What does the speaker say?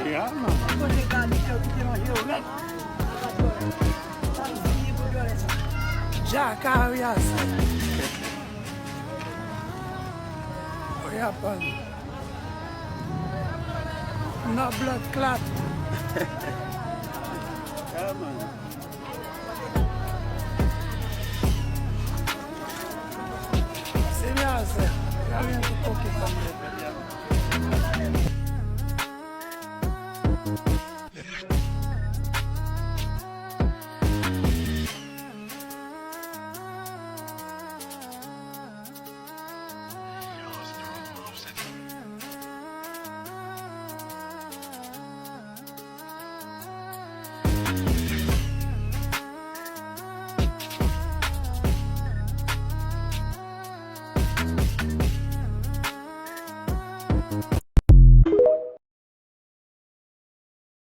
Yeah, man. Jack Arias. What happened? No blood clot. Yeah, man. Serious. You have to cook it.